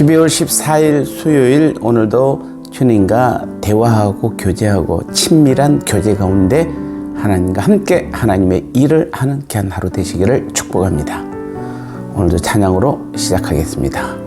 12월 14일 수요일, 오늘도 주님과 대화하고 교제하고 친밀한 교제 가운데 하나님과 함께 하나님의 일을 하는 귀한 하루 되시기를 축복합니다. 오늘도 찬양으로 시작하겠습니다.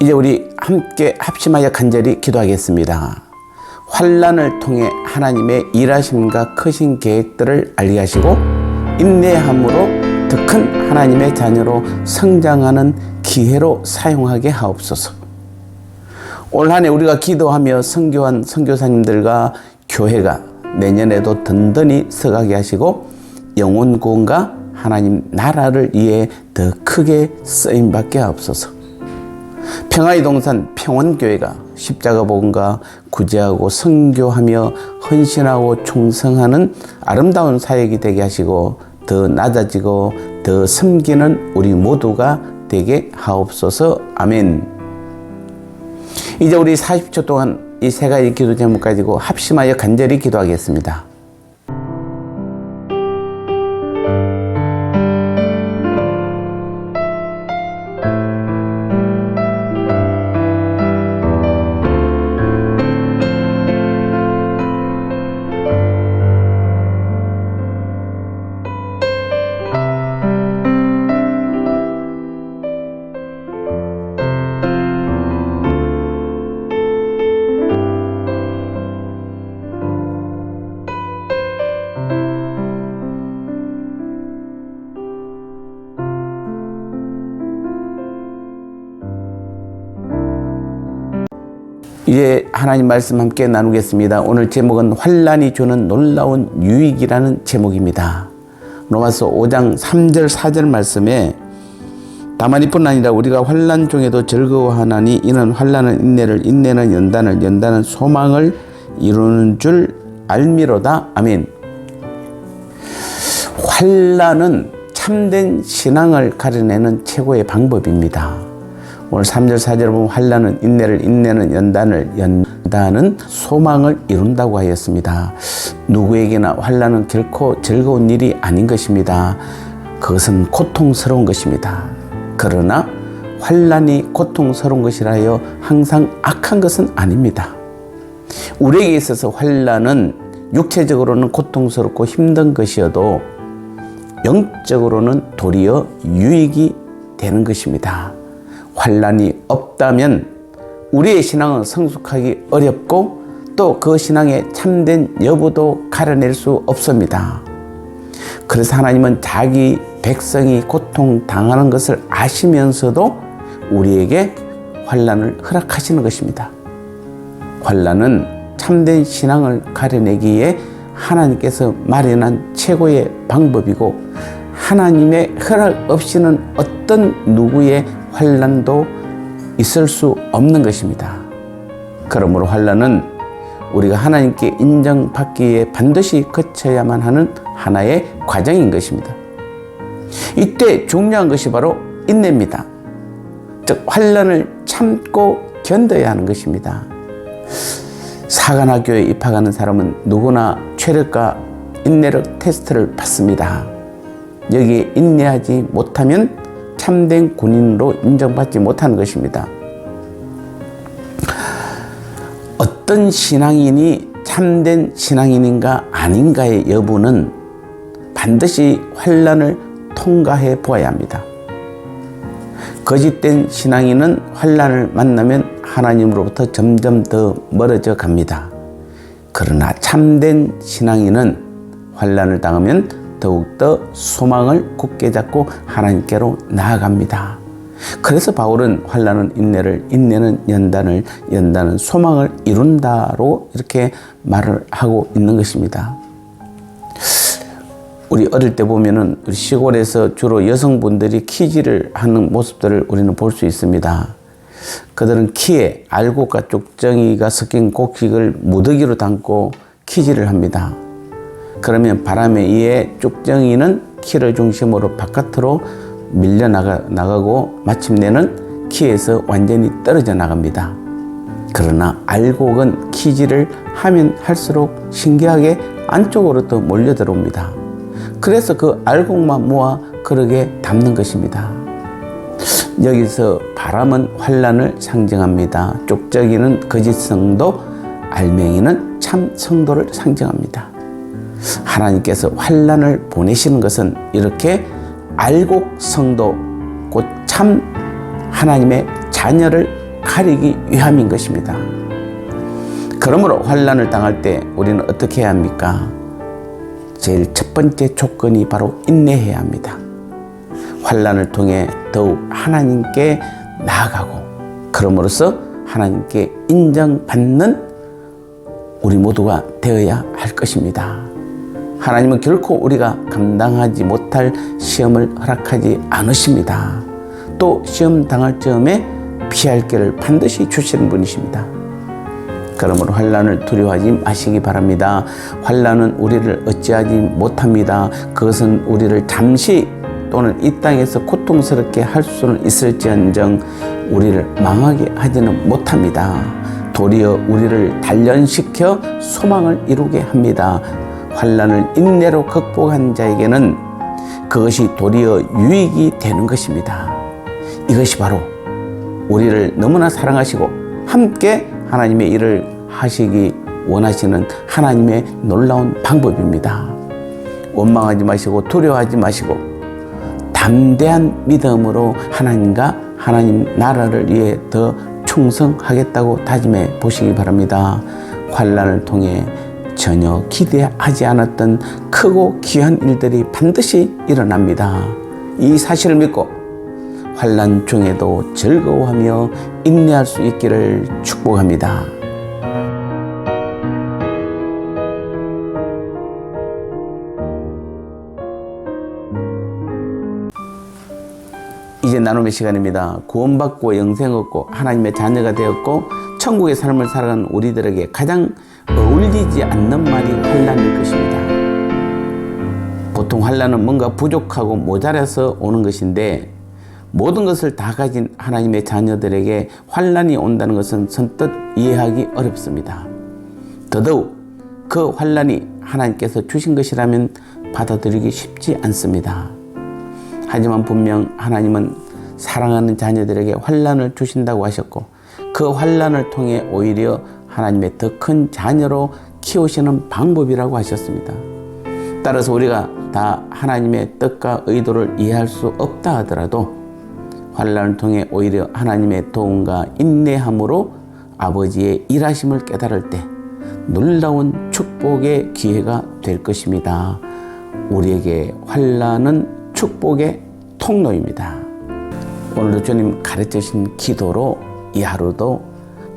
이제 우리 함께 합심하여 간절히 기도하겠습니다. 환난을 통해 하나님의 일하심과 크신 계획들을 알게 하시고 인내함으로 더 큰 하나님의 자녀로 성장하는 기회로 사용하게 하옵소서. 올 한 해 우리가 기도하며 선교한 선교사님들과 교회가 내년에도 든든히 서가게 하시고 영혼 구원과 하나님 나라를 위해 더 크게 쓰임받게 하옵소서. 평화의 동산 평원교회가 십자가 복음과 구제하고 선교하며 헌신하고 충성하는 아름다운 사역이 되게 하시고 더 낮아지고 더 섬기는 우리 모두가 되게 하옵소서. 아멘. 이제 우리 40초 동안 이 세 가지 기도 제목 가지고 합심하여 간절히 기도하겠습니다. 이제 하나님 말씀 함께 나누겠습니다. 오늘 제목은 환난이 주는 놀라운 유익이라는 제목입니다. 로마서 5장 3절 4절 말씀에 다만 이뿐 아니라 우리가 환난 중에도 즐거워하나니 이는 환난은 인내를, 인내는 연단을, 연단은 소망을 이루는 줄 알미로다. 아멘. 환난은 참된 신앙을 가려내는 최고의 방법입니다. 오늘 3절 4절 보면 환난은 인내를, 인내는 연단을, 연단은 소망을 이룬다고 하였습니다. 누구에게나 환난은 결코 즐거운 일이 아닌 것입니다. 그것은 고통스러운 것입니다. 그러나 환난이 고통스러운 것이라 하여 항상 악한 것은 아닙니다. 우리에게 있어서 환난은 육체적으로는 고통스럽고 힘든 것이어도 영적으로는 도리어 유익이 되는 것입니다. 환난이 없다면 우리의 신앙은 성숙하기 어렵고 또 그 신앙의 참된 여부도 가려낼 수 없습니다. 그래서 하나님은 자기 백성이 고통당하는 것을 아시면서도 우리에게 환난을 허락하시는 것입니다. 환난은 참된 신앙을 가려내기에 하나님께서 마련한 최고의 방법이고 하나님의 허락 없이는 어떤 누구의 환난도 있을 수 없는 것입니다. 그러므로 환난은 우리가 하나님께 인정받기에 반드시 거쳐야만 하는 하나의 과정인 것입니다. 이때 중요한 것이 바로 인내입니다. 즉 환난을 참고 견뎌야 하는 것입니다. 사관학교에 입학하는 사람은 누구나 체력과 인내력 테스트를 받습니다. 여기에 인내하지 못하면 참된 군인으로 인정받지 못하는 것입니다. 어떤 신앙인이 참된 신앙인인가 아닌가의 여부는 반드시 환난을 통과해 보아야 합니다. 거짓된 신앙인은 환난을 만나면 하나님으로부터 점점 더 멀어져 갑니다. 그러나 참된 신앙인은 환난을 당하면 더욱더 소망을 굳게 잡고 하나님께로 나아갑니다. 그래서 바울은 환난은 인내를, 인내는 연단을, 연단은 소망을 이룬다로 이렇게 말을 하고 있는 것입니다. 우리 어릴 때 보면은 우리 시골에서 주로 여성분들이 키질을 하는 모습들을 우리는 볼 수 있습니다. 그들은 키에 알곡과 쪽정이가 섞인 곡식을 무더기로 담고 키질을 합니다. 그러면 바람에 의해 쪽정이는 키를 중심으로 바깥으로 밀려 나가고 마침내는 키에서 완전히 떨어져 나갑니다. 그러나 알곡은 키질을 하면 할수록 신기하게 안쪽으로 또 몰려 들어옵니다. 그래서 그 알곡만 모아 그릇에 담는 것입니다. 여기서 바람은 환난을 상징합니다. 쪽정이는 거짓성도, 알맹이는 참 성도를 상징합니다. 하나님께서 환난을 보내시는 것은 이렇게 알곡 성도, 곧 참 하나님의 자녀를 가리기 위함인 것입니다. 그러므로 환난을 당할 때 우리는 어떻게 해야 합니까? 제일 첫 번째 조건이 바로 인내해야 합니다. 환난을 통해 더욱 하나님께 나아가고 그럼으로써 하나님께 인정받는 우리 모두가 되어야 할 것입니다. 하나님은 결코 우리가 감당하지 못할 시험을 허락하지 않으십니다. 또 시험 당할 즈음에 피할 길을 반드시 주시는 분이십니다. 그러므로 환난을 두려워하지 마시기 바랍니다. 환난은 우리를 어찌하지 못합니다. 그것은 우리를 잠시 또는 이 땅에서 고통스럽게 할 수는 있을지언정 우리를 망하게 하지는 못합니다. 도리어 우리를 단련시켜 소망을 이루게 합니다. 환난을 인내로 극복한 자에게는 그것이 도리어 유익이 되는 것입니다. 이것이 바로 우리를 너무나 사랑하시고 함께 하나님의 일을 하시기 원하시는 하나님의 놀라운 방법입니다. 원망하지 마시고 두려워하지 마시고 담대한 믿음으로 하나님과 하나님 나라를 위해 더 충성하겠다고 다짐해 보시기 바랍니다. 환난을 통해 전혀 기대하지 않았던 크고 귀한 일들이 반드시 일어납니다. 이 사실을 믿고 환난 중에도 즐거워하며 인내할 수 있기를 축복합니다. 이제 나눔의 시간입니다. 구원받고 영생 얻고 하나님의 자녀가 되었고 천국의 삶을 살아가는 우리들에게 가장 어울리지 않는 말이 환난일 것입니다. 보통 환난은 뭔가 부족하고 모자라서 오는 것인데 모든 것을 다 가진 하나님의 자녀들에게 환난이 온다는 것은 선뜻 이해하기 어렵습니다. 더더욱 그 환난이 하나님께서 주신 것이라면 받아들이기 쉽지 않습니다. 하지만 분명 하나님은 사랑하는 자녀들에게 환난을 주신다고 하셨고 그 환난을 통해 오히려 하나님의 더 큰 자녀로 키우시는 방법이라고 하셨습니다. 따라서 우리가 다 하나님의 뜻과 의도를 이해할 수 없다 하더라도 환난을 통해 오히려 하나님의 도움과 인내함으로 아버지의 일하심을 깨달을 때 놀라운 축복의 기회가 될 것입니다. 우리에게 환난은 축복의 통로입니다. 오늘도 주님 가르치신 기도로 이 하루도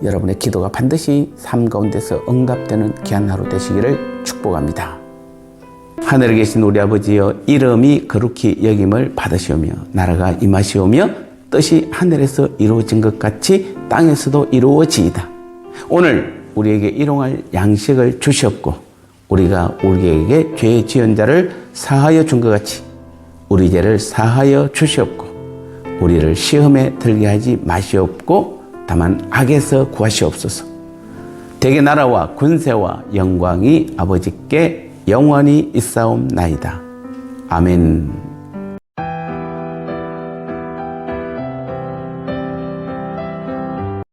여러분의 기도가 반드시 삶 가운데서 응답되는 귀한 하루 되시기를 축복합니다. 하늘에 계신 우리 아버지여, 이름이 거룩히 여김을 받으시오며 나라가 임하시오며 뜻이 하늘에서 이루어진 것 같이 땅에서도 이루어지이다. 오늘 우리에게 일용할 양식을 주시옵고 우리가 우리에게 죄 지은 자를 사하여 준 것 같이 우리 죄를 사하여 주시옵고 우리를 시험에 들게 하지 마시옵고 다만 악에서 구하시옵소서. 대개 나라와 군세와 영광이 아버지께 영원히 있사옵나이다. 아멘.